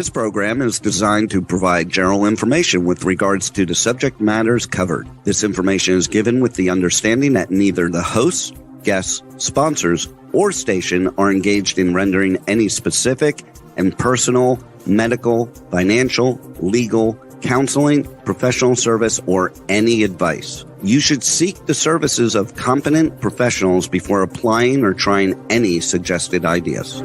This program is designed to provide general information with regards to the subject matters covered. This information is given with the understanding that neither the hosts, guests, sponsors, or station are engaged in rendering any specific and personal, medical, financial, legal, counseling, professional service, or any advice. You should seek the services of competent professionals before applying or trying any suggested ideas.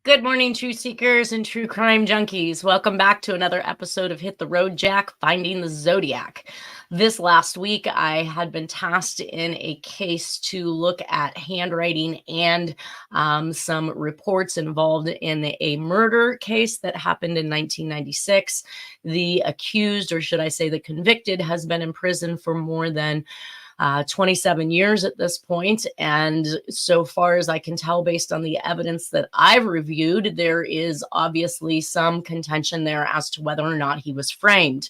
Good morning, truth seekers and true crime junkies. Welcome back to another episode of Hit the Road, Jack, Finding the Zodiac. This last week, I had been tasked in a case to look at handwriting and some reports involved in a murder case that happened in 1996. The accused, or should I say the convicted, has been in prison for more than 27 years at this point. And so far as I can tell, based on the evidence that I've reviewed, there is obviously some contention there as to whether or not he was framed.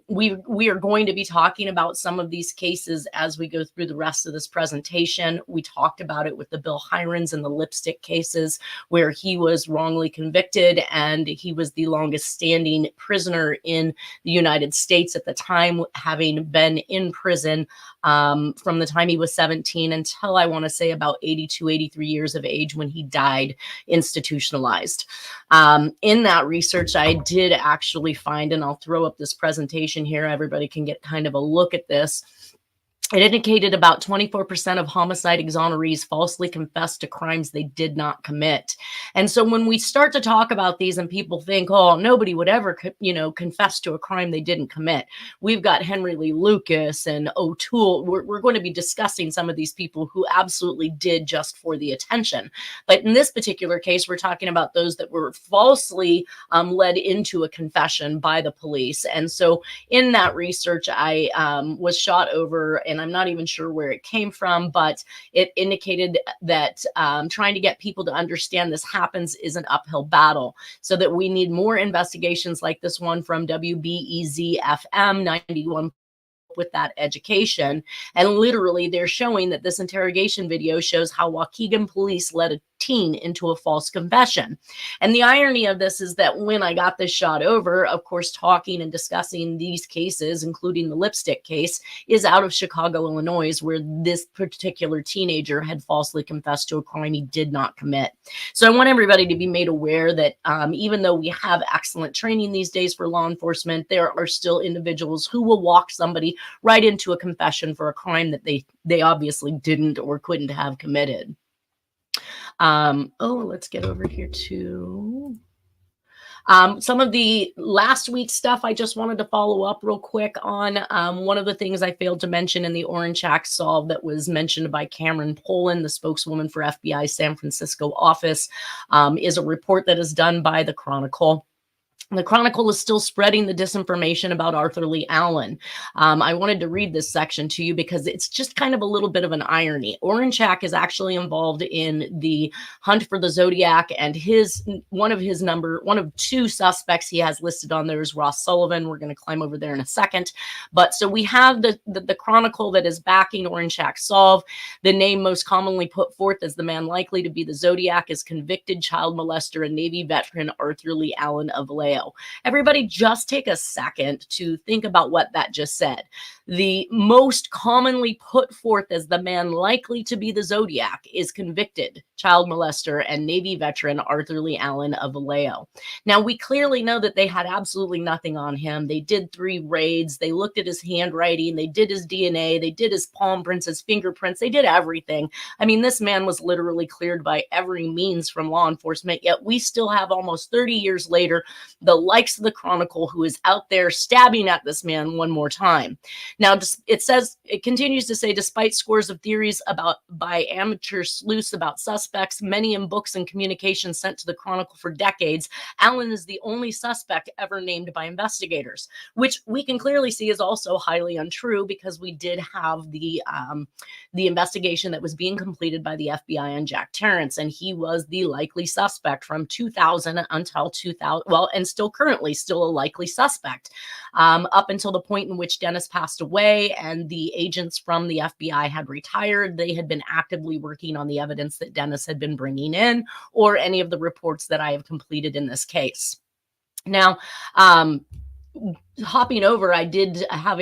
We are going to be talking about some of these cases as we go through the rest of this presentation. We talked about it with the Bill Hirons and the lipstick cases, where he was wrongly convicted and he was the longest standing prisoner in the United States at the time, having been in prison from the time he was 17 until I want to say about 82, 83 years of age when he died institutionalized. In that research, I did actually find, and I'll throw up this presentation here, everybody can get kind of a look at this. It indicated about 24% of homicide exonerees falsely confessed to crimes they did not commit. And so when we start to talk about these and people think, oh, nobody would ever, confess to a crime they didn't commit. We've got Henry Lee Lucas and O'Toole. We're going to be discussing some of these people who absolutely did just for the attention. But in this particular case, we're talking about those that were falsely led into a confession by the police. And so in that research, I was shot over, and I'm not even sure where it came from, but it indicated that trying to get people to understand this happens is an uphill battle, so that we need more investigations like this one from WBEZ-FM 91 with that education. And literally they're showing that this interrogation video shows how Waukegan police led a teen into a false confession. And the irony of this is that when I got this shot over, of course, talking and discussing these cases, including the lipstick case, is out of Chicago, Illinois, where this particular teenager had falsely confessed to a crime he did not commit. So I want everybody to be made aware that even though we have excellent training these days for law enforcement, there are still individuals who will walk somebody right into a confession for a crime that they obviously didn't or couldn't have committed. Let's get over here to some of the last week's stuff. I just wanted to follow up real quick on one of the things I failed to mention in the Orange Act solve that was mentioned by Cameron Poland, the spokeswoman for FBI San Francisco office, is a report that is done by the Chronicle. The Chronicle is still spreading the disinformation about Arthur Lee Allen. I wanted to read this section to you because it's just kind of a little bit of an irony. Oranchak is actually involved in the hunt for the Zodiac, and one of two suspects he has listed on there is Ross Sullivan. We're going to climb over there in a second. But so we have the Chronicle that is backing Oranchak solve. The name most commonly put forth as the man likely to be the Zodiac is convicted child molester and Navy veteran Arthur Lee Allen of Vallejo. Everybody just take a second to think about what that just said. The most commonly put forth as the man likely to be the Zodiac is convicted child molester and Navy veteran Arthur Lee Allen of Vallejo. Now, we clearly know that they had absolutely nothing on him. They did 3 raids. They looked at his handwriting. They did his DNA. They did his palm prints, his fingerprints. They did everything. I mean, this man was literally cleared by every means from law enforcement, yet we still have almost 30 years later the likes of the Chronicle, who is out there stabbing at this man one more time. Now, it continues to say, despite scores of theories by amateur sleuths about suspects, many in books and communications sent to the Chronicle for decades, Allen is the only suspect ever named by investigators, which we can clearly see is also highly untrue, because we did have the investigation that was being completed by the FBI on Jack Terrence, and he was the likely suspect from 2000 until 2000, well, and still currently still a likely suspect, up until the point in which Dennis passed away and the agents from the FBI had retired. They had been actively working on the evidence that Dennis had been bringing in, or any of the reports that I have completed in this case. Now, hopping over, I did have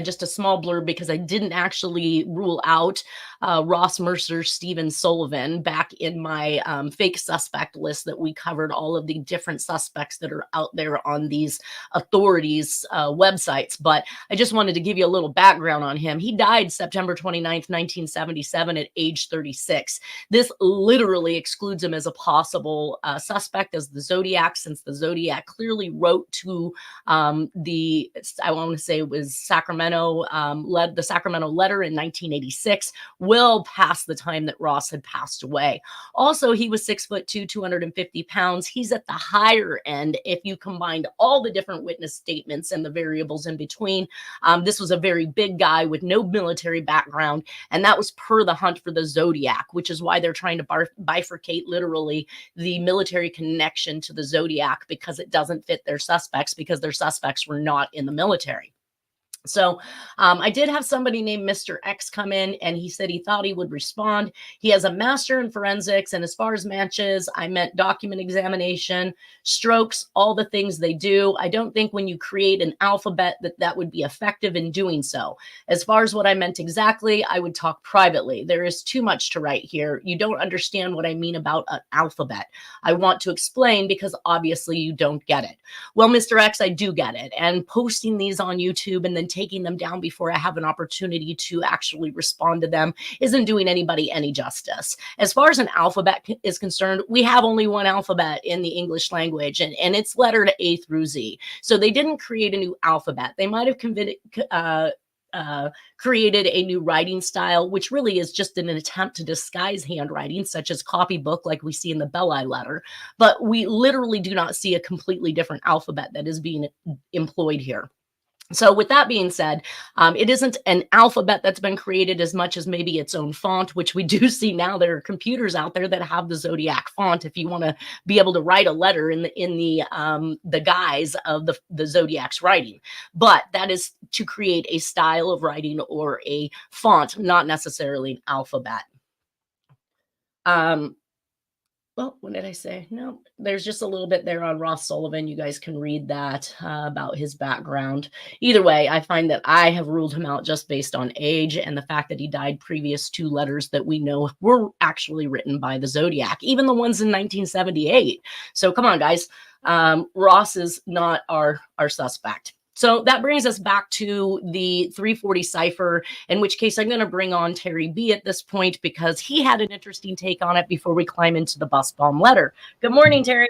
just a small blurb, because I didn't actually rule out Ross Mercer, Stephen Sullivan back in my fake suspect list that we covered all of the different suspects that are out there on these authorities' websites. But I just wanted to give you a little background on him. He died September 29th, 1977 at age 36. This literally excludes him as a possible suspect as the Zodiac, since the Zodiac clearly wrote to I want to say it was Sacramento, the Sacramento letter in 1986, well past the time that Ross had passed away. Also, he was 6'2", 250 pounds. He's at the higher end if you combined all the different witness statements and the variables in between. This was a very big guy with no military background, and that was per the hunt for the Zodiac, which is why they're trying to bifurcate literally the military connection to the Zodiac, because it doesn't fit their suspects, because their suspects were not in the military. So I did have somebody named Mr. X come in, and he said he thought he would respond. He has a master in forensics, and as far as matches, I meant document examination, strokes, all the things they do. I don't think when you create an alphabet that would be effective in doing so. As far as what I meant exactly, I would talk privately. There is too much to write here. You don't understand what I mean about an alphabet. I want to explain, because obviously you don't get it. Well, Mr. X, I do get it. And posting these on YouTube and then taking them down before I have an opportunity to actually respond to them isn't doing anybody any justice. As far as an alphabet is concerned, we have only one alphabet in the English language, and it's lettered A through Z. So they didn't create a new alphabet. They might have created a new writing style, which really is just an attempt to disguise handwriting, such as copybook, like we see in the Belli letter. But we literally do not see a completely different alphabet that is being employed here. So with that being said, it isn't an alphabet that's been created as much as maybe its own font, which we do see now. There are computers out there that have the Zodiac font if you want to be able to write a letter in the guise of the Zodiac's writing. But that is to create a style of writing or a font, not necessarily an alphabet. Well, what did I say? No, there's just a little bit there on Ross Sullivan. You guys can read that about his background. Either way, I find that I have ruled him out just based on age and the fact that he died previous to letters that we know were actually written by the Zodiac, even the ones in 1978. So come on, guys. Ross is not our suspect. So that brings us back to the 340 cipher, in which case I'm going to bring on Terry B at this point, because he had an interesting take on it before we climb into the bus bomb letter. Good morning, Terry.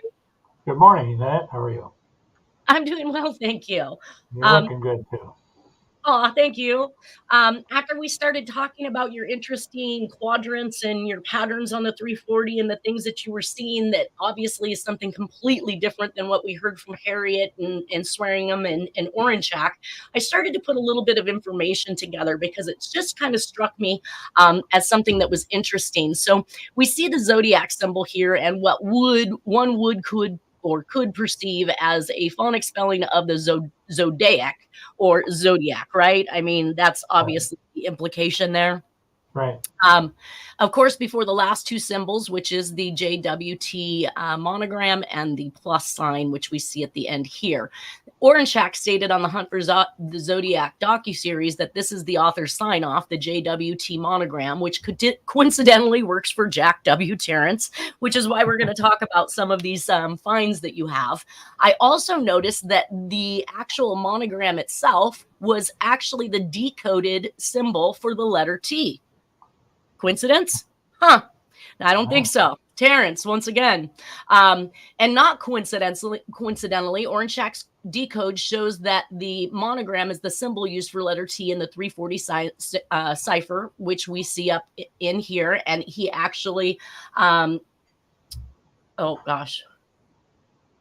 Good morning, Yvette. How are you? I'm doing well, thank you. You're looking good, too. Oh, thank you. After we started talking about your interesting quadrants and your patterns on the 340 and the things that you were seeing, that obviously is something completely different than what we heard from Harriet and Swearingham and Orange Hack, I started to put a little bit of information together, because it just kind of struck me as something that was interesting. So we see the Zodiac symbol here, and what could perceive as a phonic spelling of the Zodiac or Zodiac, right? I mean, that's obviously the implication there. Right. Of course, before the last two symbols, which is the JWT monogram and the plus sign, which we see at the end here. Orange Shack stated on the Hunt for the Zodiac docuseries that this is the author's sign-off, the JWT monogram, which coincidentally works for Jack W. Terrence, which is why we're going to talk about some of these finds that you have. I also noticed that the actual monogram itself was actually the decoded symbol for the letter T. Coincidence? Huh. I don't think so. Terrence, once again. And not coincidentally, Orange Shack's decode shows that the monogram is the symbol used for letter T in the 340 cipher, which we see up in here. And he actually, oh gosh,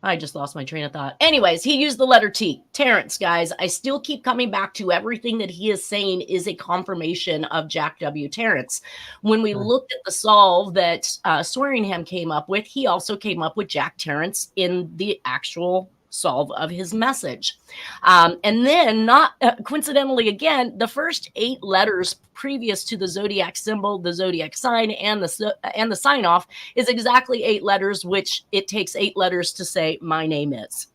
I just lost my train of thought. Anyways, he used the letter T. Terrence, guys, I still keep coming back to everything that he is saying is a confirmation of Jack W. Terrence. When we looked at the solve that Swearingham came up with, he also came up with Jack Terrence in the actual solve of his message. And then, not coincidentally again, the first 8 letters previous to the zodiac symbol, the zodiac sign, and the sign off is exactly 8 letters, which it takes 8 letters to say my name is.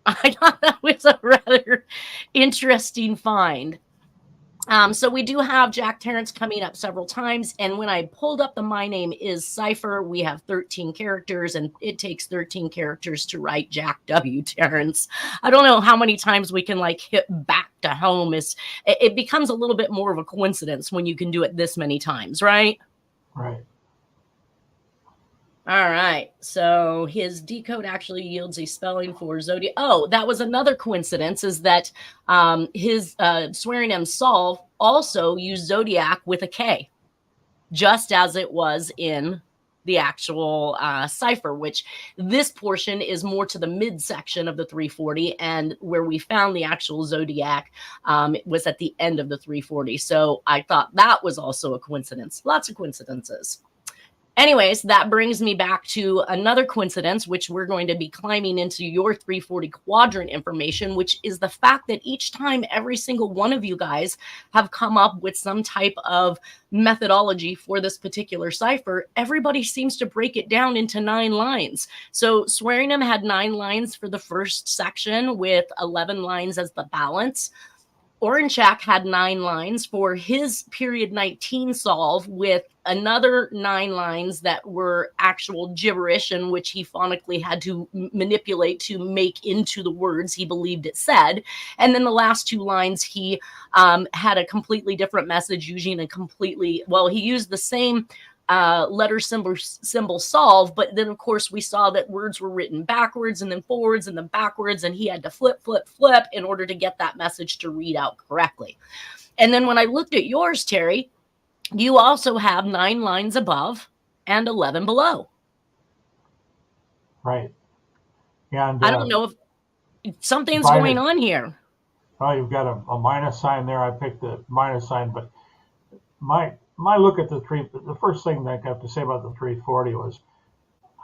I thought that was a rather interesting find. So we do have Jack Terrence coming up several times. And when I pulled up the My Name Is cipher, we have 13 characters, and it takes 13 characters to write Jack W. Terrence. I don't know how many times we can like hit back to home. It becomes a little bit more of a coincidence when you can do it this many times, right? Right. All right. So his decode actually yields a spelling for Zodiac. Oh, that was another coincidence, is that his Swearingham solve also used Zodiac with a K, just as it was in the actual cipher, which this portion is more to the midsection of the 340, and where we found the actual Zodiac was at the end of the 340. So I thought that was also a coincidence. Lots of coincidences. Anyways, that brings me back to another coincidence, which we're going to be climbing into your 340 quadrant information, which is the fact that each time every single one of you guys have come up with some type of methodology for this particular cipher, everybody seems to break it down into 9 lines. So Swearingham had 9 lines for the first section with 11 lines as the balance. Orange Shack had 9 lines for his period 19 solve, with another 9 lines that were actual gibberish, in which he phonically had to manipulate to make into the words he believed it said. And then the last 2 lines, he had a completely different message, using a completely, well, he used the same letter symbol solve, but then of course we saw that words were written backwards and then forwards and then backwards, and he had to flip in order to get that message to read out correctly. And then when I looked at yours, Terry, you also have 9 lines above and 11 below. Right. And I don't know if something's going on here. Oh, you've got a minus sign there. I picked the minus sign, but my look at the first thing that I have to say about the 340 was,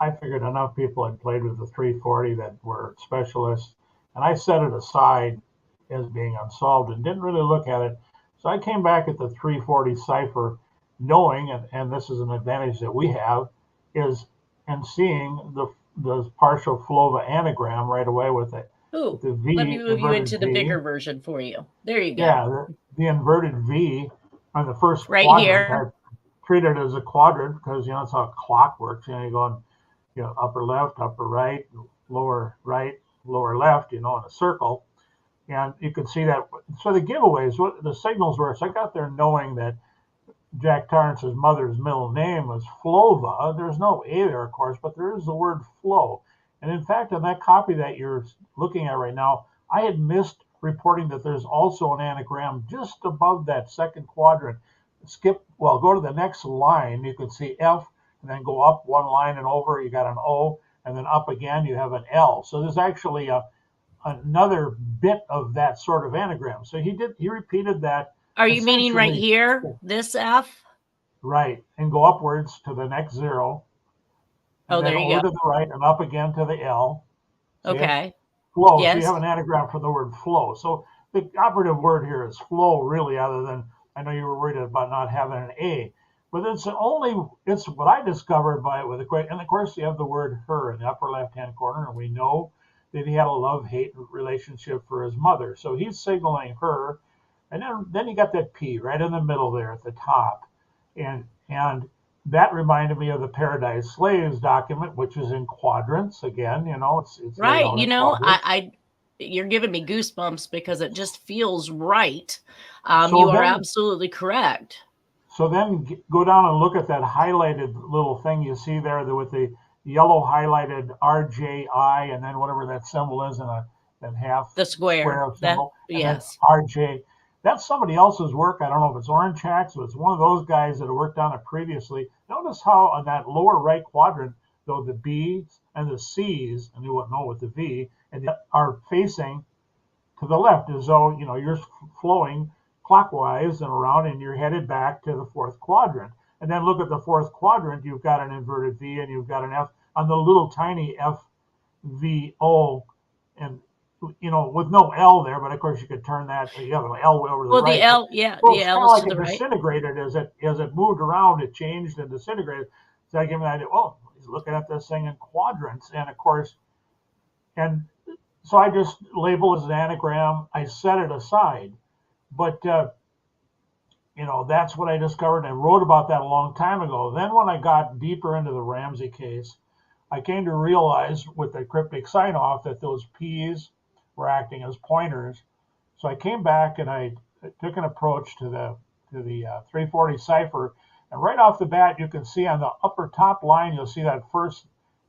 I figured enough people had played with the 340 that were specialists, and I set it aside as being unsolved and didn't really look at it. So I came back at the 340 cipher knowing, and this is an advantage that we have, is and seeing the partial flow of anagram right away with it. Ooh, the V, let me move you into the V, bigger version for you. There you go. Yeah, the inverted V on the first right quadrant. Here. I treat it as a quadrant because that's how a clock works. You're going, upper left, upper right, lower left, in a circle. And you can see that. So the giveaways, what the signals were, so I got there knowing that Jack Terrence's mother's middle name was Flova. There's no A there, of course, but there is the word flow. And in fact, on that copy that you're looking at right now, I had missed reporting that there's also an anagram just above that second quadrant. Go to the next line, you can see F, and then go up 1 line and over, you got an O, and then up again, you have an L. So there's actually another bit of that sort of anagram. So he repeated that. Are you meaning right here, this F? Right, and go upwards to the next 0. And then there you over go. to the right and up again to the L. Okay. Flow. Yes. So you have an anagram for the word flow. So the operative word here is flow, really, other than, I know you were worried about not having an A. But it's what I discovered by it with and of course you have the word her in the upper left-hand corner, and we know that he had a love-hate relationship for his mother. So he's signaling her, and then you got that P right in the middle there at the top. And that reminded me of the Paradise Slaves document, which is in quadrants again. It's right. You're giving me goosebumps because it just feels right. So you are absolutely correct. So then go down and look at that highlighted little thing you see there with the yellow highlighted RJI and then whatever that symbol is in that half The square. symbol. Yes. And then RJ. That's somebody else's work. I don't know if it's Orange Hacks, but it's one of those guys that have worked on it previously. Notice how on that lower right quadrant, though the B's and the C's, and you wouldn't know with the V, and are facing to the left, as though you're flowing clockwise and around, and you're headed back to the fourth quadrant. And then look at the fourth quadrant. You've got an inverted V, and you've got an F on the little tiny FVO, and with no L there. But of course, you could turn that. You have an L over the right. Well, the L, yeah, Well, the it's L is to like the it right. disintegrated as it moved around. It changed and disintegrated. So I give me an idea. Oh, he's looking at this thing in quadrants, and of course, and so I just label it as an anagram. I set it aside, but that's what I discovered. And I wrote about that a long time ago. Then when I got deeper into the Ramsey case, I came to realize with the cryptic sign-off that those P's were acting as pointers. So I came back and I took an approach to the 340 cipher. And right off the bat, you can see on the upper top line, you'll see that first,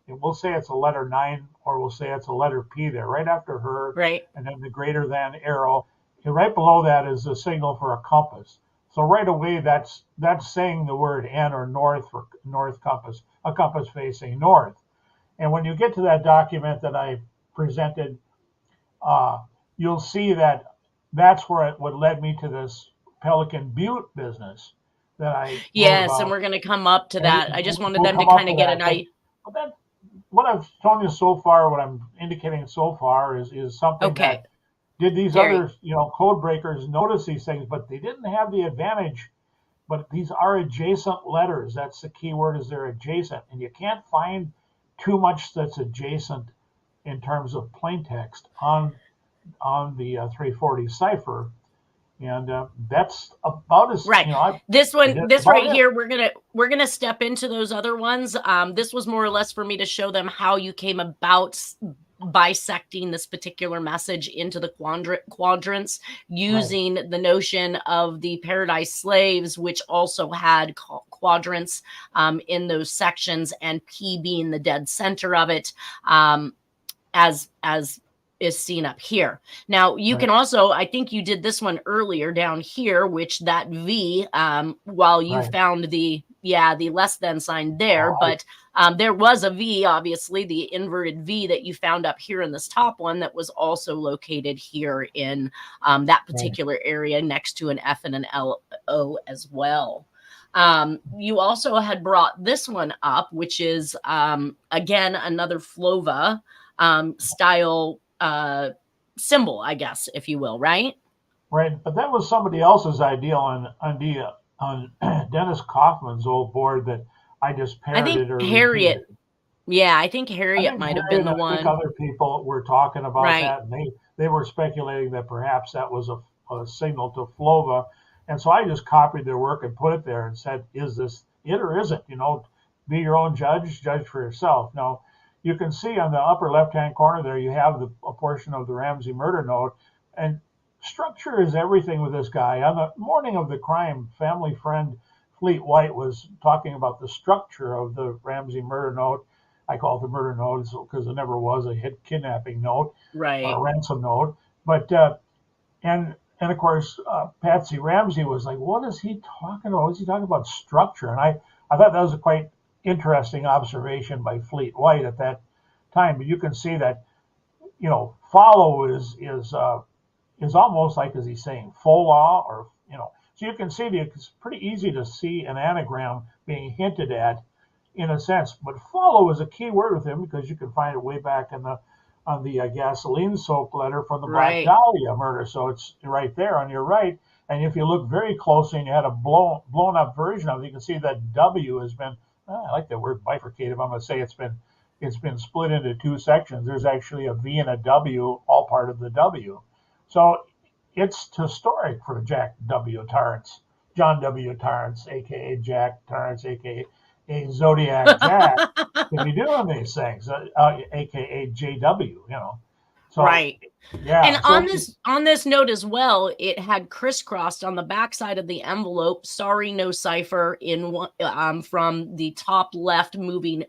we'll say it's a letter 9, or we'll say it's a letter P there, right after her, right, and then the greater than arrow. And right below that is the signal for a compass. So right away, that's saying the word N, or north, for north compass, a compass facing north. And when you get to that document that I presented, you'll see that that's what led me to this Pelican Butte business that I yes, wrote about. And we're going to come up to that. I just wanted them to kind of get an idea. But what I've shown you so far, what I'm indicating so far, is something that did these Terry. other code breakers notice these things, but they didn't have the advantage. But these are adjacent letters. That's the key word, is they're adjacent, and you can't find too much that's adjacent in terms of plain text on the 340 cipher. And that's about as right. This right here, we're gonna step into those other ones. This was more or less for me to show them how you came about bisecting this particular message into the quadrants using the notion of the Paradise Slaves, which also had quadrants in those sections, and P being the dead center of it, as is seen up here. Now you can also, I think you did this one earlier down here, which that V, while you found the less than sign there, but there was a V, obviously the inverted V that you found up here in this top one that was also located here in that particular area next to an F and an LO as well. You also had brought this one up, which is again another Flova style symbol, I guess, if you will, right? Right, but that was somebody else's idea on Dennis Kaufman's old board that I just parroted. I think Harriet. Yeah, I think Harriet might have been the one. I think other people were talking about that, and they were speculating that perhaps that was a signal to Flova. And so I just copied their work and put it there and said, is this it or isn't? Be your own judge for yourself. Now, you can see on the upper left-hand corner there, you have a portion of the Ramsey murder note. And structure is everything with this guy. On the morning of the crime, family friend Fleet White was talking about the structure of the Ramsey murder note. I call it the murder note because it never was a kidnapping note or a ransom note. But and of course, Patsy Ramsey was like, what is he talking about? What's he talking about structure? And I thought that was a quite interesting observation by Fleet White at that time. But you can see that, follow is almost like, is he saying full law, or, so you can see it's pretty easy to see an anagram being hinted at in a sense, but follow is a key word with him because you can find it way back on the gasoline soaked letter from the Black Dahlia murder. So it's right there on your right. And if you look very closely and you had a blown up version of it, you can see that W has been, I like that word bifurcated. I'm going to say it's been split into two sections. There's actually a V and a W, all part of the W. So it's historic for Jack W. Torrance, John W. Torrance, a.k.a. Jack Torrance, a.k.a. Zodiac Jack, to be doing these things, a.k.a. JW, So, right. yeah. And So on this note as well, it had crisscrossed on the backside of the envelope. Sorry, no cipher in from the top left moving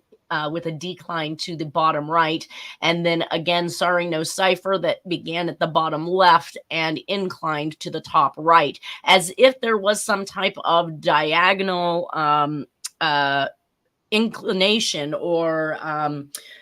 with a decline to the bottom right, and then again, sorry, no cipher that began at the bottom left and inclined to the top right, as if there was some type of diagonal inclination or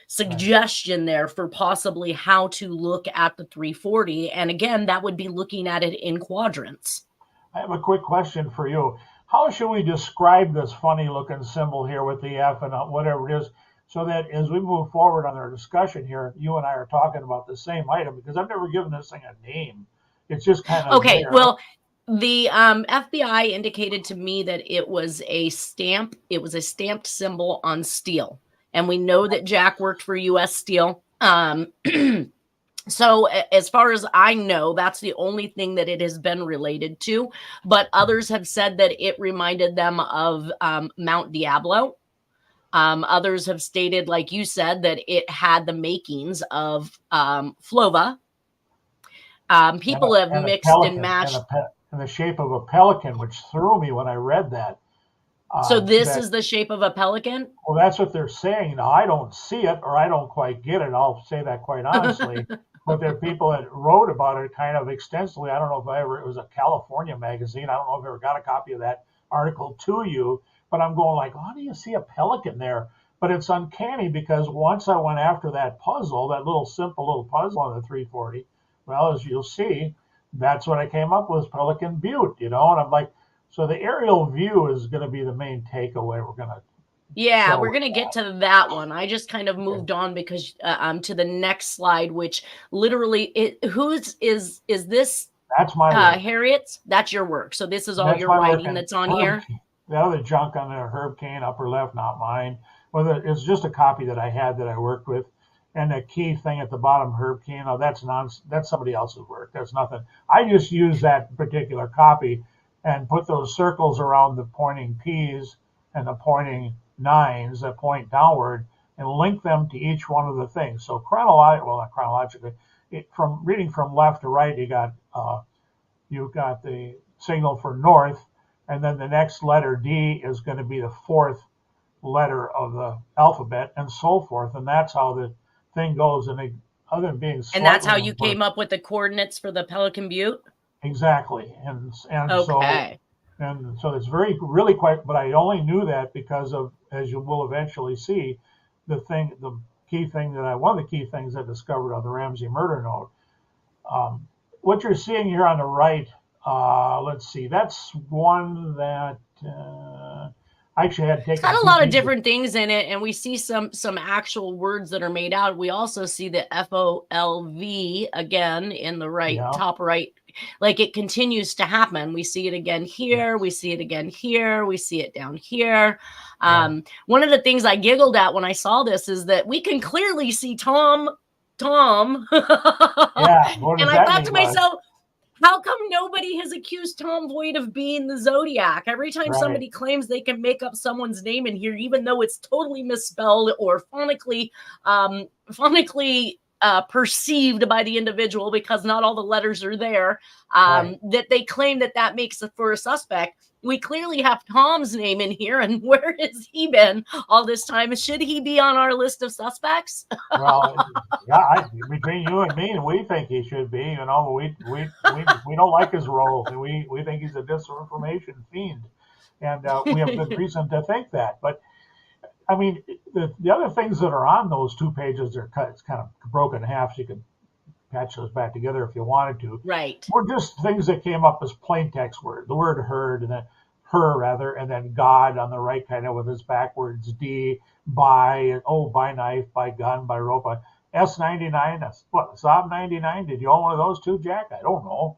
suggestion there for possibly how to look at the 340. And again, that would be looking at it in quadrants. I have a quick question for you. How should we describe this funny looking symbol here with the F and whatever it is, so that as we move forward on our discussion here, you and I are talking about the same item? Because I've never given this thing a name. It's just kind of Okay, there. well, the FBI indicated to me that it was a stamp. It was a stamped symbol on steel. And we know that Jack worked for U.S. Steel. So as far as I know, that's the only thing that it has been related to. But others have said that it reminded them of Mount Diablo. Others have stated, like you said, that it had the makings of Flova. People have mixed and matched. In the shape of a pelican, which threw me when I read that. So this is the shape of a pelican? Well, that's what they're saying. Now, I don't see it, or I don't quite get it. I'll say that quite honestly. But there are people that wrote about it kind of extensively. I don't know if it was a California magazine. I don't know if I ever got a copy of that article to you. But I'm going like, how do you see a pelican there? But it's uncanny, because once I went after that puzzle, that simple little puzzle on the 340, well, as you'll see, that's what I came up with, Pelican Butte, And I'm like, so the aerial view is going to be the main takeaway. We're going to we're going to get to that one. I just kind of moved on because to the next slide, which literally is this? That's my Harriet's. That's your work. So this is all your writing that's on here. The other junk on there, Herb Kane, upper left, not mine. Well, it's just a copy that I had that I worked with. And the key thing at the bottom, Herb Kane, that's somebody else's work. That's nothing. I just use that particular copy and put those circles around the pointing P's and the pointing 9s that point downward, and link them to each one of the things. So not chronologically, from reading from left to right, you've got the signal for north, and then the next letter D is going to be the fourth letter of the alphabet, and so forth. And that's how the thing goes. And other than being and that's how you came up with the coordinates for the Pelican Butte. Exactly. And okay. So it's really quite, but I only knew that because of, as you will eventually see, one of the key things I discovered on the Ramsey murder note. What you're seeing here on the right, let's see, that's one that I actually had taken. It's got a lot of different things in it, and we see some actual words that are made out. We also see the FOLV again in the right, top right. Like, it continues to happen. We see it again here. We see it again here. We see it down here. One of the things I giggled at when I saw this is that we can clearly see Tom. Yeah. And I thought to myself, how come nobody has accused Tom Voigt of being the Zodiac? Every time somebody claims they can make up someone's name in here, even though it's totally misspelled or phonically perceived by the individual, because not all the letters are there, that they claim that makes it for a suspect. We clearly have Tom's name in here, and where has he been all this time? Should he be on our list of suspects? Well, yeah, between you and me, we think he should be. We don't like his role. We think he's a disinformation fiend, and we have good reason to think that. But I mean, the other things that are on those 2 pages are cut. It's kind of broken in half, so you can patch those back together if you wanted to. Right. Were just things that came up as plain text word. The word heard, and then her rather, and then God on the right, kind of with his backwards D, by knife, by gun, by rope. S99. That's what, Saab 99. Did you own one of those too, Jack? I don't know.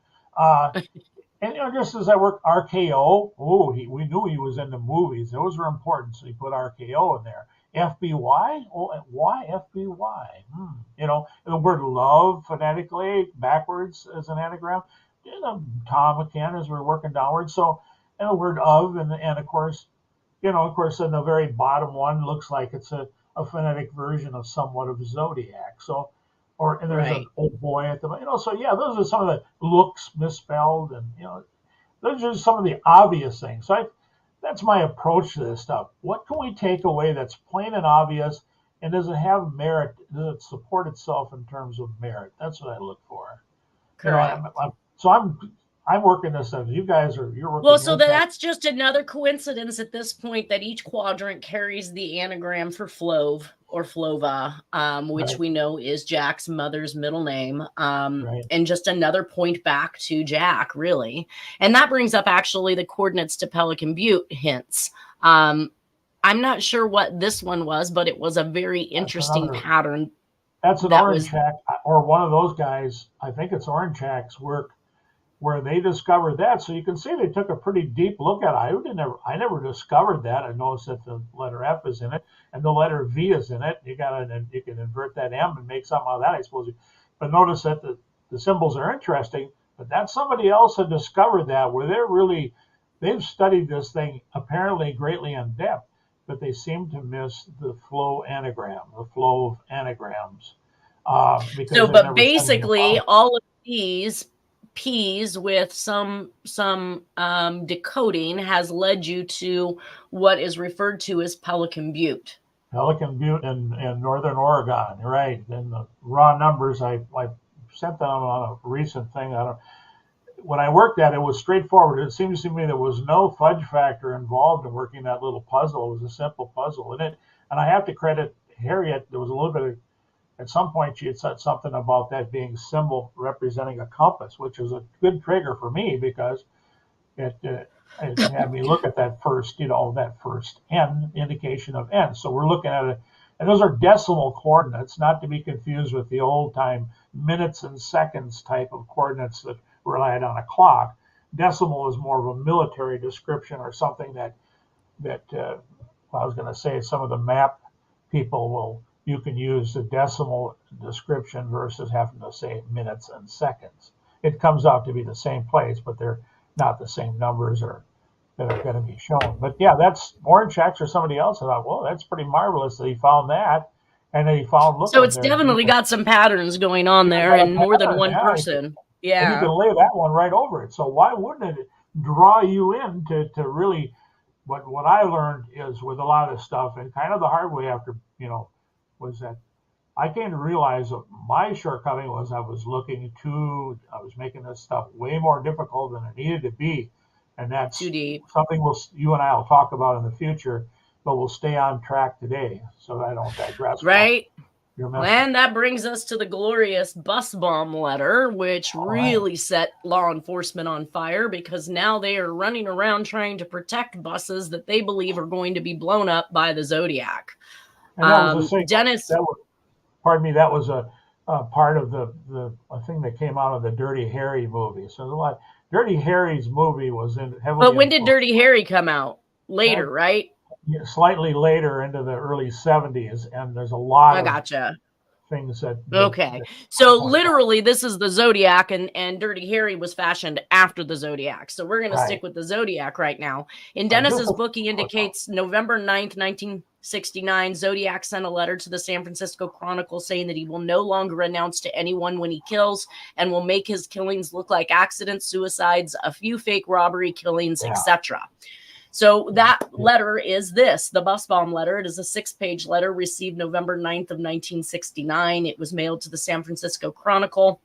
And just as I worked, RKO. We knew he was in the movies. Those were important, so he put RKO in there. FBY. Why FBY? The word love phonetically backwards as an anagram. Tom McCann as we're working downwards. So, and the word of, and of course, in the very bottom one looks like it's a phonetic version of somewhat of Zodiac. So and there's an Right. old boy at the, so yeah, those are some of the looks misspelled, and those are some of the obvious things. So that's my approach to this stuff. What can we take away that's plain and obvious, and does it have merit? Does it support itself in terms of merit? That's what I look for. Correct. So I'm working this stuff. You're working Well, so your stuff. that's just another coincidence at this point that each quadrant carries the anagram for Flove or Flova, which Right. we know is Jack's mother's middle name. Right. And just another point back to Jack, really. And that brings up actually the coordinates to Pelican Butte hints. I'm not sure what this one was, but it was a very interesting pattern. That's an Orange Hack, or one of those guys. I think it's Orange Hack's work where they discovered that. So you can see they took a pretty deep look at it. I never discovered that. I noticed that the letter F is in it and the letter V is in it. You can invert that M and make something out of that, I suppose. But notice that the symbols are interesting, but that's somebody else had discovered that, where they've studied this thing apparently greatly in depth, but they seem to miss the flow anagram, the flow of anagrams. But basically all of these P's with some decoding has led you to what is referred to as Pelican Butte. Pelican Butte in northern Oregon, right? And the raw numbers, I sent them on a recent thing. When I worked at it, it was straightforward. It seems to me there was no fudge factor involved in working that little puzzle. It was a simple puzzle. And I have to credit Harriet. There was a little bit of, at some point she had said something about that being symbol representing a compass, which was a good trigger for me because it had me look at that first N, indication of N. So we're looking at it, and those are decimal coordinates, not to be confused with the old time minutes and seconds type of coordinates that relied on a clock. Decimal is more of a military description, or something that I was going to say some of the map people you can use the decimal description versus having to say minutes and seconds. It comes out to be the same place, but they're not the same numbers that are going to be shown. But yeah, that's Orange Hacks or somebody else. I thought, well, that's pretty marvelous that he found that. And then he found, so it's definitely got some patterns going on there, and more than one person. Yeah. And you can lay that one right over it. So why wouldn't it draw you in to really, what I learned is with a lot of stuff, and kind of the hard way after, was that I came to realize that my shortcoming was I was making this stuff way more difficult than it needed to be. And that's too deep. Something you and I will talk about in the future, but we'll stay on track today so that I don't digress. Right. And that brings us to the glorious bus bomb letter, which really set law enforcement on fire, because now they are running around trying to protect buses that they believe are going to be blown up by the Zodiac. And that was Dennis. That was a part of the thing that came out of the Dirty Harry movie. So there's a lot. Dirty Harry's movie was heavily. But when did Dirty Harry come out? Later, right? Slightly later, into the early 70s, and there's a lot of things that. Okay, so literally, this is the Zodiac, and Dirty Harry was fashioned after the Zodiac. So we're going to stick with the Zodiac right now. In Dennis's book, he indicates November 9th, 1969, Zodiac sent a letter to the San Francisco Chronicle saying that he will no longer announce to anyone when he kills, and will make his killings look like accidents, suicides, a few fake robbery killings, etc. So that letter is the bus bomb letter. It is a 6-page letter received November 9th of 1969. It was mailed to the San Francisco Chronicle.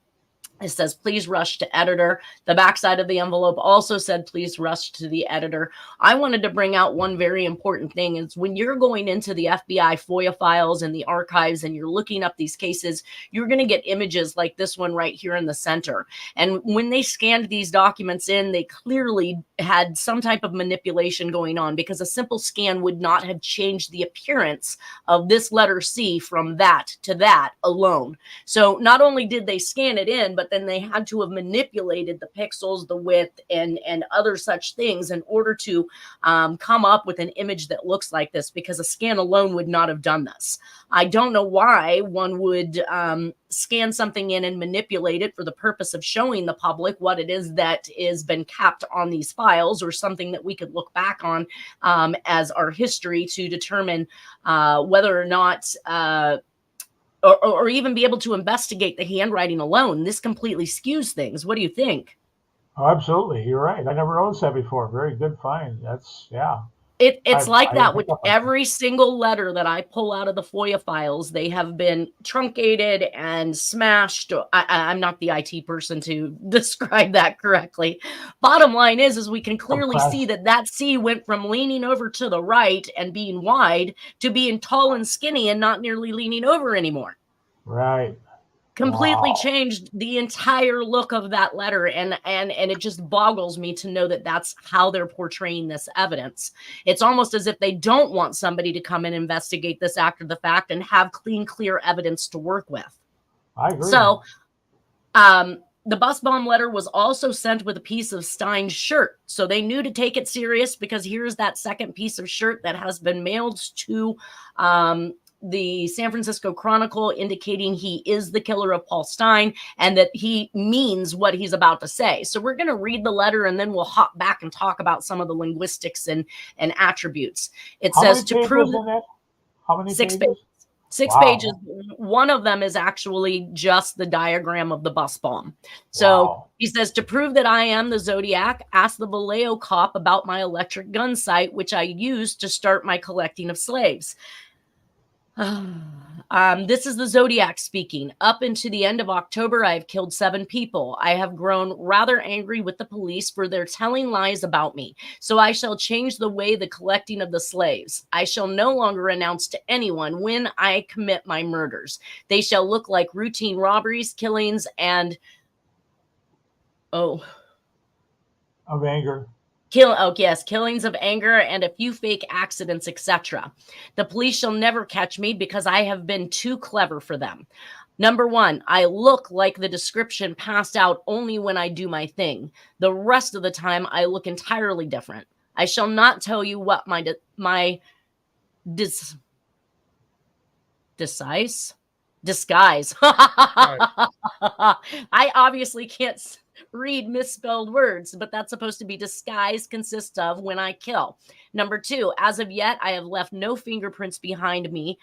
It says, please rush to editor. The backside of the envelope also said, please rush to the editor. I wanted to bring out one very important thing is when you're going into the FBI FOIA files and the archives and you're looking up these cases, you're going to get images like this one right here in the center. And when they scanned these documents in, they clearly had some type of manipulation going on, because a simple scan would not have changed the appearance of this letter C from that to that alone. So not only did they scan it in, but then they had to have manipulated the pixels, the width, and other such things in order to come up with an image that looks like this, because a scan alone would not have done this. I don't know why one would scan something in and manipulate it for the purpose of showing the public what it is that is been kept on these files, or something that we could look back on as our history to determine whether or not or even be able to investigate the handwriting alone. This completely skews things. What do you think? Oh, absolutely. You're right. I never noticed that before. Very good find. That's, yeah. It's like I that didn't with pick up on that. every single letter that I pull out of the FOIA files. They have been truncated and smashed. I'm not the IT person to describe that correctly. Bottom line is we can clearly see that C went from leaning over to the right and being wide to being tall and skinny and not nearly leaning over anymore. Right. Completely Wow. changed the entire look of that letter, and it just boggles me to know that that's how they're portraying this evidence. It's almost as if they don't want somebody to come and investigate this after the fact and have clear evidence to work with. I agree. So the bus bomb letter was also sent with a piece of Stein's shirt, so they knew to take it serious, because here's that second piece of shirt that has been mailed to the San Francisco Chronicle, indicating he is the killer of Paul Stein and that he means what he's about to say. So we're going to read the letter and then we'll hop back and talk about some of the linguistics and attributes. It says to prove how many 6 pages? pages. 6 pages. One of them is actually just the diagram of the bus bomb. So he says, to prove that I am the Zodiac, ask the Vallejo cop about my electric gun sight, which I used to start my collecting of slaves. This is the Zodiac speaking. Up into the end of October, I have killed 7 people. I have grown rather angry with the police for their telling lies about me. So I shall change the way the collecting of the slaves. I shall no longer announce to anyone when I commit my murders. They shall look like routine robberies, killings, and of anger. Killings of anger and a few fake accidents, etc. The police shall never catch me because I have been too clever for them. Number 1, I look like the description passed out only when I do my thing. The rest of the time, I look entirely different. I shall not tell you what my disguise. I obviously can't read misspelled words, but that's supposed to be disguise consists of when I kill. Number 2, as of yet, I have left no fingerprints behind me,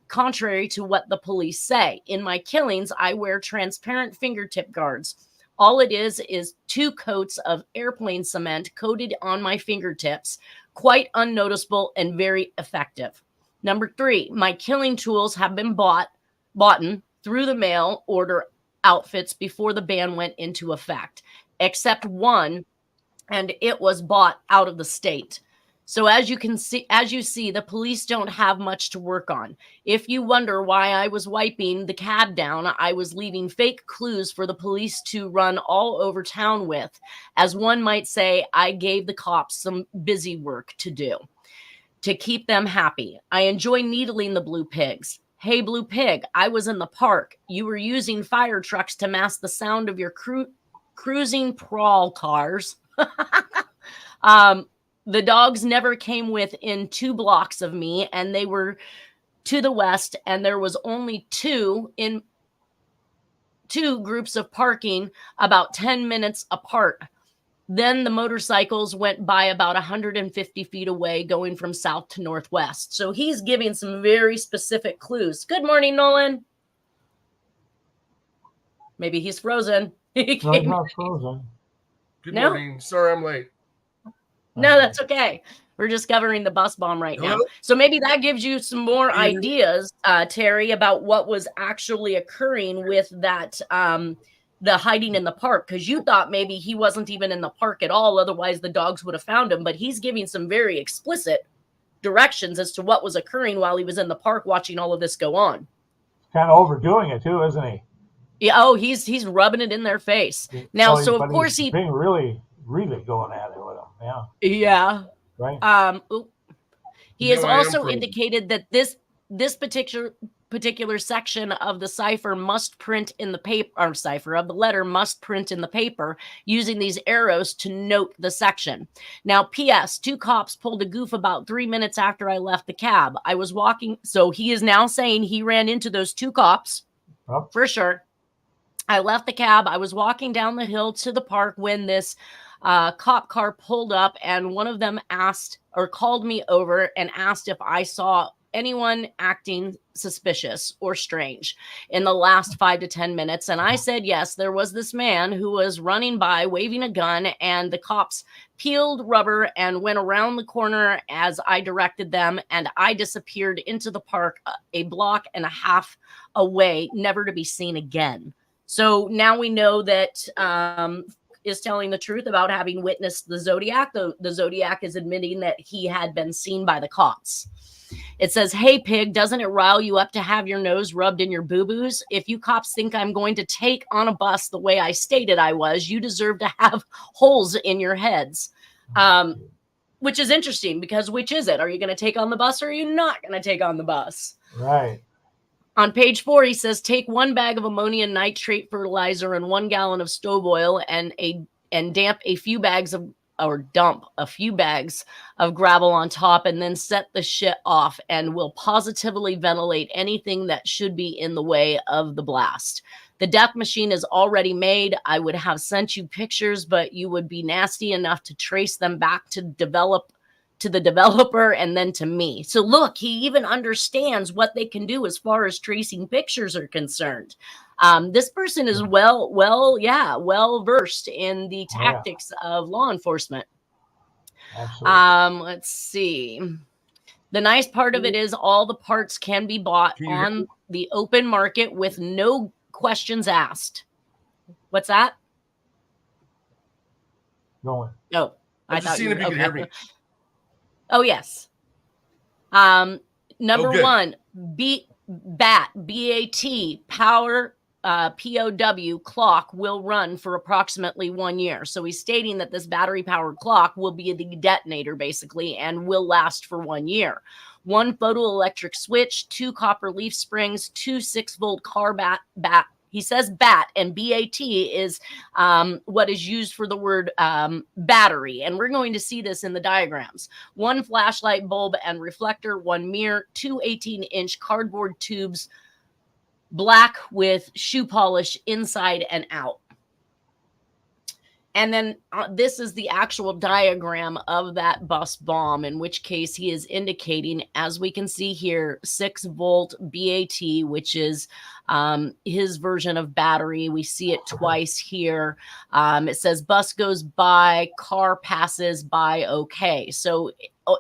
contrary to what the police say. In my killings, I wear transparent fingertip guards. All it is 2 coats of airplane cement coated on my fingertips, quite unnoticeable and very effective. Number 3, my killing tools have been bought through the mail order outfits before the ban went into effect, except one, and it was bought out of the state. So as you see, the police don't have much to work on. If you wonder why I was wiping the cab down, I was leaving fake clues for the police to run all over town with. As one might say, I gave the cops some busy work to do to keep them happy. I enjoy needling the blue pigs. Hey, Blue Pig, I was in the park. You were using fire trucks to mask the sound of your cruising prowl cars. The dogs never came within 2 blocks of me, and they were to the west, and there was only 2 groups of parking about 10 minutes apart. Then the motorcycles went by about 150 feet away, going from south to northwest. So he's giving some very specific clues. Good morning, Nolan. Maybe he's frozen. No, he's not frozen. Good morning. Sorry I'm late. No, that's okay. We're just covering the bus bomb right now. So maybe that gives you some more ideas, Terry, about what was actually occurring with that the hiding in the park, because you thought maybe he wasn't even in the park at all. Otherwise, the dogs would have found him. But he's giving some very explicit directions as to what was occurring while he was in the park watching all of this go on. Kind of overdoing it too, isn't he? Yeah. Oh, he's rubbing it in their face. Now, so of course he's being really going at it with them. Yeah. Yeah. Right. He has also indicated that this particular section of the cipher must print in the paper, or cipher of the letter must print in the paper using these arrows to note the section. Now, P.S. 2 cops pulled a goof about 3 minutes after I left the cab. I was walking, so he is now saying he ran into those 2 cops for sure. I left the cab. I was walking down the hill to the park when this cop car pulled up, and one of them asked or called me over and asked if I saw anyone acting suspicious or strange in the last 5 to 10 minutes? And I said, yes, there was this man who was running by waving a gun, and the cops peeled rubber and went around the corner as I directed them. And I disappeared into the park a block and a half away, never to be seen again. So now we know that is telling the truth about having witnessed the Zodiac. The Zodiac is admitting that he had been seen by the cops. It says, hey, pig, doesn't it rile you up to have your nose rubbed in your boo-boos? If you cops think I'm going to take on a bus the way I stated I was, you deserve to have holes in your heads. Which is interesting, because which is it? Are you going to take on the bus, or are you not going to take on the bus? Right. On page 4, he says, take 1 bag of ammonium nitrate fertilizer and 1 gallon of stove oil and dump a few bags of gravel on top, and then set the shit off, and will positively ventilate anything that should be in the way of the blast. The death machine is already made. I would have sent you pictures, but you would be nasty enough to trace them back to the developer and then to me. So look, he even understands what they can do as far as tracing pictures are concerned. This person is well versed in the tactics of law enforcement. Absolutely. Let's see. The nice part of it is all the parts can be bought on the open market with no questions asked. What's that? Going. Oh, I thought you were, if you could hear me. Oh, yes. Number 1, BAT, B-A-T, power, P-O-W, clock will run for approximately 1 year. So he's stating that this battery-powered clock will be the detonator, basically, and will last for 1 year. 1 photoelectric switch, 2 copper leaf springs, 2 6-volt car bat. He says bat, and B-A-T is what is used for the word battery. And we're going to see this in the diagrams. 1 flashlight bulb and reflector, 1 mirror, 2 18-inch cardboard tubes, black with shoe polish inside and out. And then this is the actual diagram of that bus bomb, in which case he is indicating, as we can see here, 6-volt BAT, which is his version of battery. We see it twice here. It says bus goes by, car passes by, okay. So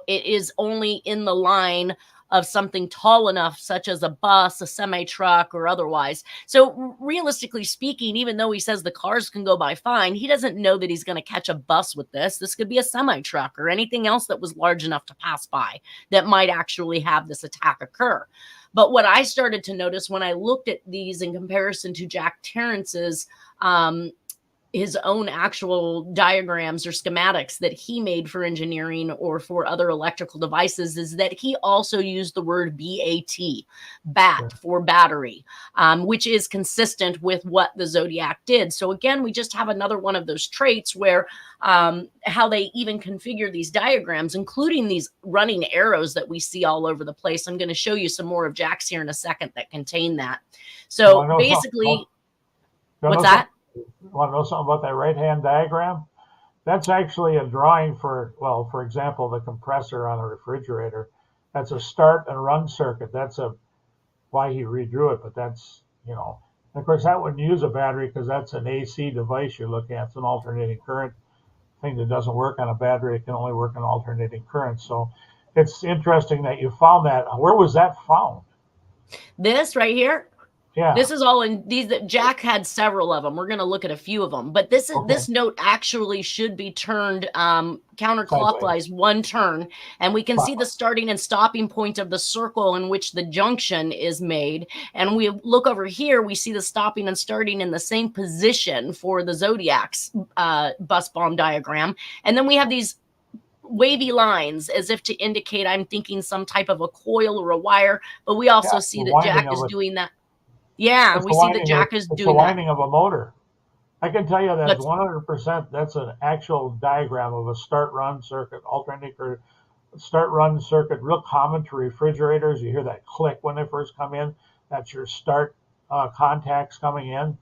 it is only in the line of something tall enough, such as a bus, a semi-truck, or otherwise. So realistically speaking, even though he says the cars can go by fine, he doesn't know that he's going to catch a bus with this. This could be a semi-truck or anything else that was large enough to pass by that might actually have this attack occur. But what I started to notice when I looked at these in comparison to Jack Terrence's his own actual diagrams or schematics that he made for engineering or for other electrical devices, is that he also used the word BAT for battery, which is consistent with what the Zodiac did. So again, we just have another one of those traits where how they even configure these diagrams, including these running arrows that we see all over the place. I'm going to show you some more of Jack's here in a second that contain that. So basically, what's that? Want to know something about that right-hand diagram? That's actually a drawing for, well, for example, the compressor on a refrigerator. That's a start and run circuit. That's why he redrew it, but that's, and of course that wouldn't use a battery because that's an AC device you're looking at. It's an alternating current thing that doesn't work on a battery. It can only work on alternating current. So it's interesting that you found that. Where was that found? This right here. Yeah. This is all in these that Jack had several of them. We're going to look at a few of them, but this is this note actually should be turned counterclockwise 1 turn, and we can see the starting and stopping point of the circle in which the junction is made. And we look over here, we see the stopping and starting in the same position for the Zodiac's bus bomb diagram. And then we have these wavy lines as if to indicate I'm thinking some type of a coil or a wire, but we also see that Jack is doing that. Yeah, we see that Jack is doing the winding of a motor. I can tell you that's 100%. That's an actual diagram of a start-run circuit, alternator start-run circuit. Real common to refrigerators. You hear that click when they first come in. That's your start contacts coming in.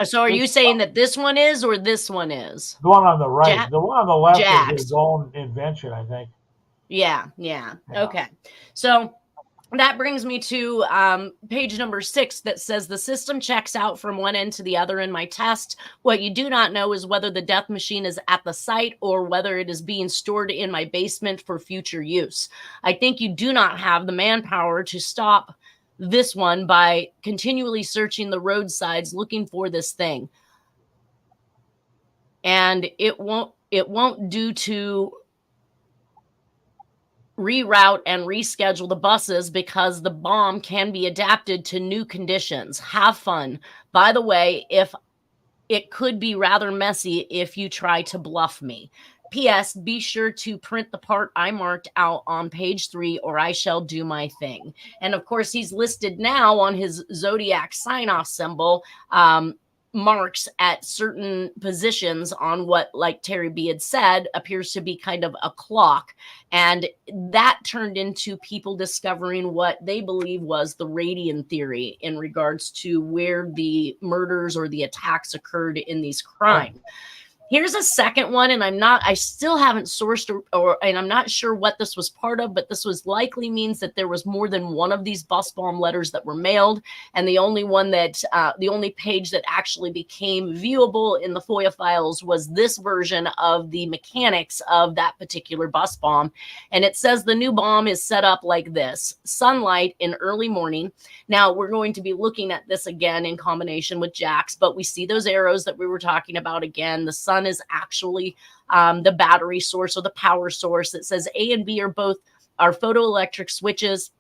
So are you saying that this one is or this one is? The one on the right. The one on the left Jack's. is his own invention, I think. Yeah. Okay. So that brings me to page number 6 that says the system checks out from one end to the other in my test. What you do not know is whether the death machine is at the site or whether it is being stored in my basement for future use. I think you do not have the manpower to stop this one by continually searching the roadsides looking for this thing. And it won't do to reroute and reschedule the buses because the bomb can be adapted to new conditions. Have fun. By the way, if it could be rather messy if you try to bluff me. P.S. Be sure to print the part I marked out on page 3 or I shall do my thing. And of course, he's listed now on his Zodiac sign-off symbol, marks at certain positions on what, like Terry B had said, appears to be kind of a clock. And that turned into people discovering what they believe was the radian theory in regards to where the murders or the attacks occurred in these crimes. Here's a second one, and I still haven't sourced and I'm not sure what this was part of, but this was likely means that there was more than one of these bus bomb letters that were mailed, and the only one that, the only page that actually became viewable in the FOIA files was this version of the mechanics of that particular bus bomb. And it says the new bomb is set up like this: sunlight in early morning. Now we're going to be looking at this again in combination with Jack's, but we see those arrows that we were talking about again. The sun is actually the battery source or the power source. It says A and B are both photoelectric switches.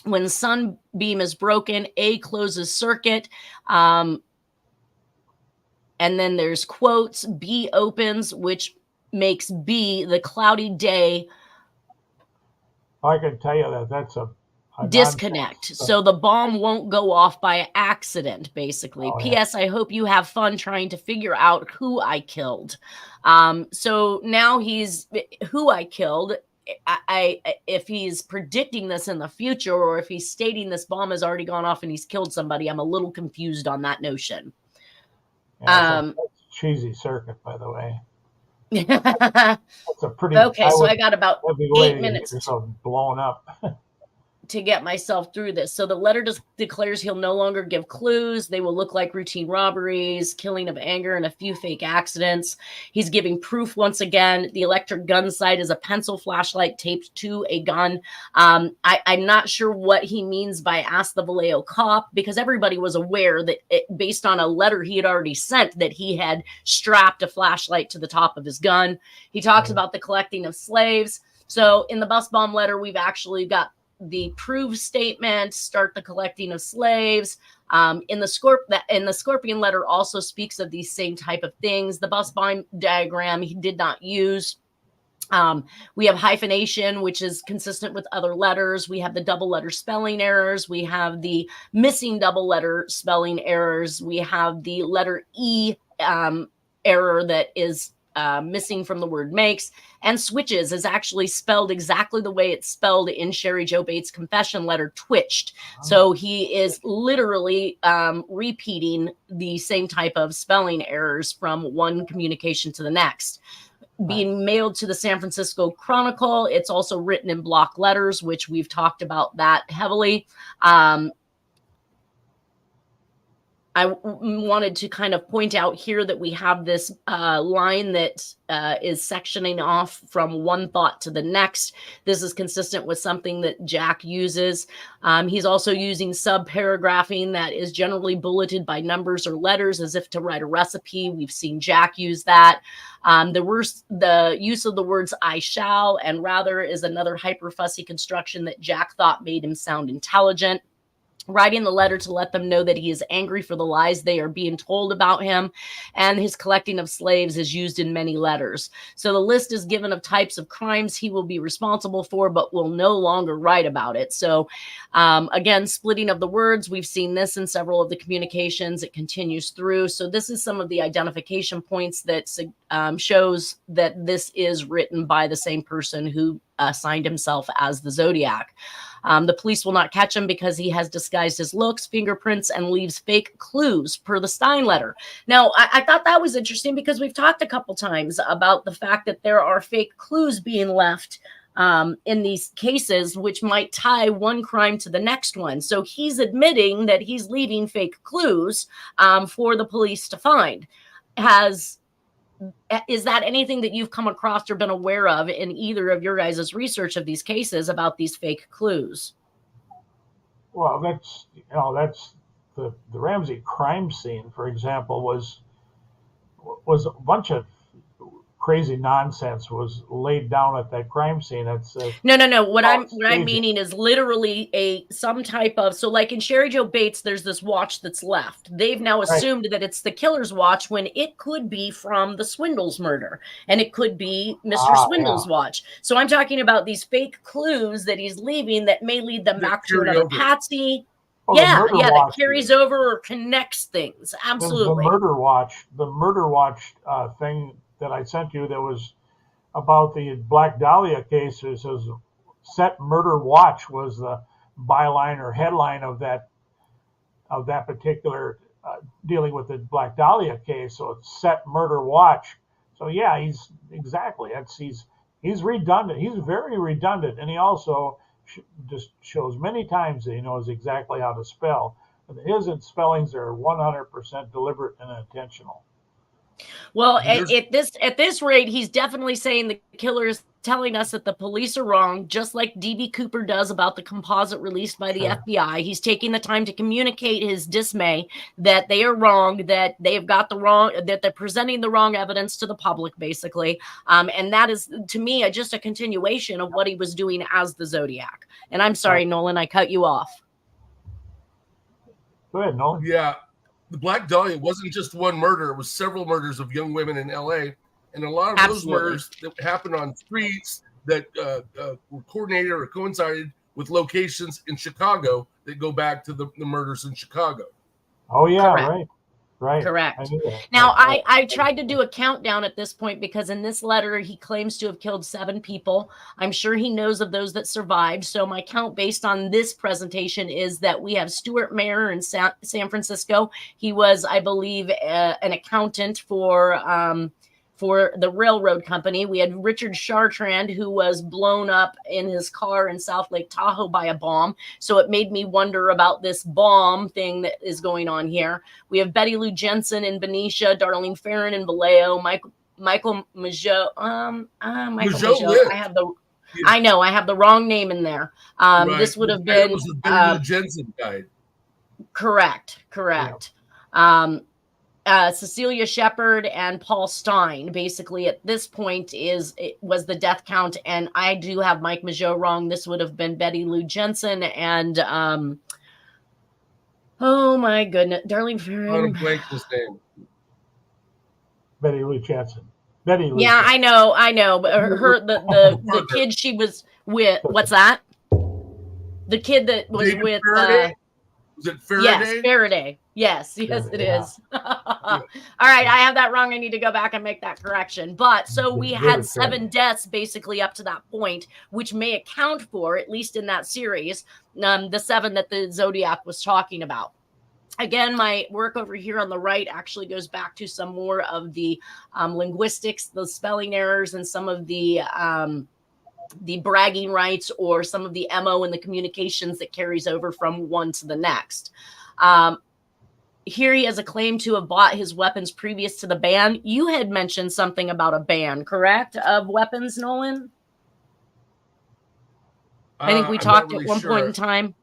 When sunbeam is broken, A closes circuit. And then there's quotes, B opens, which makes B the cloudy day. I can tell you that that's a disconnect. So the bomb won't go off by accident, basically. Oh, P.S. I hope you have fun trying to figure out who I killed. So now he's who I killed. If he's predicting this in the future, or if he's stating this bomb has already gone off and he's killed somebody, I'm a little confused on that notion. Yeah, that's a cheesy circuit, by the way. That's a pretty okay. So I got about 8 minutes. Blown up. To get myself through this. So the letter declares he'll no longer give clues. They will look like routine robberies, killing of anger, and a few fake accidents. He's giving proof once again. The electric gun sight is a pencil flashlight taped to a gun. I'm not sure what he means by ask the Vallejo cop, because everybody was aware that based on a letter he had already sent, that he had strapped a flashlight to the top of his gun. He talks about the collecting of slaves. So in the bus bomb letter, we've actually got the prove statement, start the collecting of slaves. In the Scorpion letter also speaks of these same type of things. The bus bomb diagram he did not use. We have hyphenation, which is consistent with other letters. We have the double letter spelling errors. We have the missing double letter spelling errors. We have the letter E error that is missing from the word makes, and switches is actually spelled exactly the way it's spelled in Sherry Jo Bates' confession letter, twitched. So he is literally repeating the same type of spelling errors from one communication to the next. Being mailed to the San Francisco Chronicle, it's also written in block letters, which we've talked about that heavily. I wanted to kind of point out here that we have this line that is sectioning off from one thought to the next. This is consistent with something that Jack uses. He's also using sub-paragraphing that is generally bulleted by numbers or letters as if to write a recipe. We've seen Jack use that. The use of the words I shall and rather is another hyper-fussy construction that Jack thought made him sound intelligent. Writing the letter to let them know that he is angry for the lies they are being told about him, and his collecting of slaves is used in many letters. So the list is given of types of crimes he will be responsible for, but will no longer write about it. So again, splitting of the words, we've seen this in several of the communications. It continues through. So this is some of the identification points that shows that this is written by the same person who signed himself as the Zodiac. The police will not catch him because he has disguised his looks, fingerprints, and leaves fake clues per the Stein letter. Now, I thought that was interesting because we've talked a couple times about the fact that there are fake clues being left in these cases, which might tie one crime to the next one. So he's admitting that he's leaving fake clues for the police to find. Is that anything that you've come across or been aware of in either of your guys' research of these cases about these fake clues? Well, that's the Ramsey crime scene, for example, was a bunch of crazy nonsense was laid down at that crime scene. It's no. What I'm meaning is literally some type of, so like in Sherry Joe Bates, there's this watch that's left. They've now assumed that it's the killer's watch when it could be from the Swindles murder, and it could be Mr. Swindles' watch. So I'm talking about these fake clues that he's leaving that may lead them back to another patsy. That carries over or connects things. Absolutely. The murder watch thing that I sent you that was about the Black Dahlia case. It says set murder watch was the byline or headline of that particular dealing with the Black Dahlia case. So it's set murder watch. So yeah, he's redundant. He's very redundant, and he also just shows many times that he knows exactly how to spell. His spellings are 100% deliberate and intentional. Well, at this rate, he's definitely saying the killer is telling us that the police are wrong, just like D.B. Cooper does about the composite released by the FBI. He's taking the time to communicate his dismay that they are wrong, that that they're presenting the wrong evidence to the public, basically. And that is, to me, just a continuation of what he was doing as the Zodiac. And I'm sorry, Nolan, I cut you off. Go ahead, Nolan. Yeah. The Black Dahlia wasn't just one murder. It was several murders of young women in L.A. And a lot of those murders that happened on streets that were coordinated or coincided with locations in Chicago that go back to the murders in Chicago. Oh, yeah, correct. Right. Correct. Now, I tried to do a countdown at this point because in this letter, he claims to have killed 7 people. I'm sure he knows of those that survived. So my count based on this presentation is that we have Stuart Mayer in San Francisco. He was, I believe, an accountant for the railroad company. We had Richard Chartrand, who was blown up in his car in South Lake Tahoe by a bomb. So it made me wonder about this bomb thing that is going on here. We have Betty Lou Jensen in Benicia, Darlene Ferrin in Vallejo, Michael Majot. I have the wrong name in there. This would have been was the Betty Lou Jensen guy. Correct. Yeah. Cecilia Shepard and Paul Stein, basically at this point was the death count, and I do have Mike Majot wrong. This would have been Betty Lou Jensen and oh my goodness, Darlene Ferrin. Betty Lou Jensen. Yeah, I know. But her the kid she was with. What's that? The kid that was David with. Was it Faraday? Yes, Faraday. Yes, it is. All right, I have that wrong. I need to go back and make that correction. But so we had 7 deaths basically up to that point, which may account for, at least in that series, the 7 that the Zodiac was talking about. Again, my work over here on the right actually goes back to some more of the linguistics, the spelling errors, and some of the bragging rights or some of the MO and the communications that carries over from one to the next. Here he has a claim to have bought his weapons previous to the ban. You had mentioned something about a ban, correct, of weapons, Nolan? I think we talked at one point in time.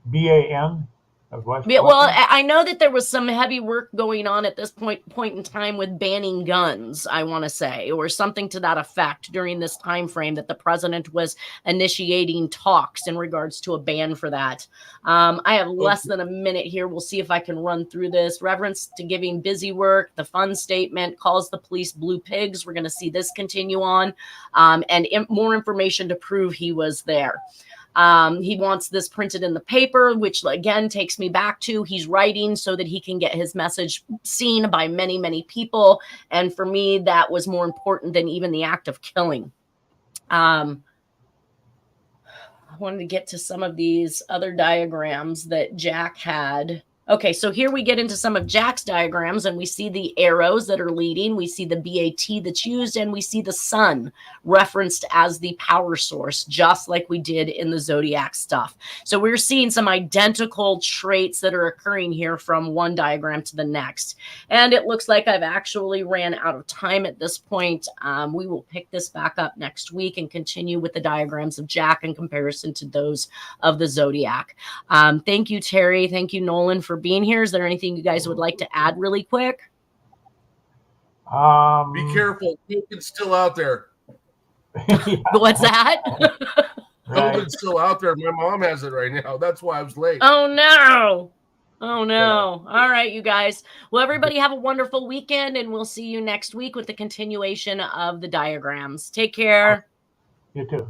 BAN? Well, I know that there was some heavy work going on at this point in time with banning guns, I want to say, or something to that effect during this time frame that the president was initiating talks in regards to a ban for that. I have less than a minute here. We'll see if I can run through this. Reverence to giving busy work. The fund statement calls the police blue pigs. We're going to see this continue on, and more information to prove he was there. He wants this printed in the paper, which again takes me back to he's writing so that he can get his message seen by many, many people. And for me, that was more important than even the act of killing. I wanted to get to some of these other diagrams that Jack had. Okay, so here we get into some of Jack's diagrams, and we see the arrows that are leading. We see the BAT that's used, and we see the sun referenced as the power source, just like we did in the Zodiac stuff. So we're seeing some identical traits that are occurring here from one diagram to the next. And it looks like I've actually ran out of time at this point. We will pick this back up next week and continue with the diagrams of Jack in comparison to those of the Zodiac. Thank you, Terry. Thank you, Nolan, for being here. Is there anything you guys would like to add really quick? Be careful. COVID's still out there. What's that? COVID's still out there. My mom has it right now. That's why I was late. Oh, no. Oh, no. All right, you guys. Well, everybody have a wonderful weekend, and we'll see you next week with the continuation of the diagrams. Take care. You too.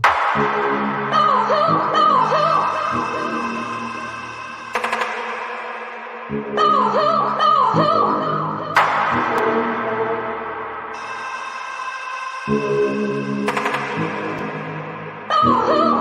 Oh,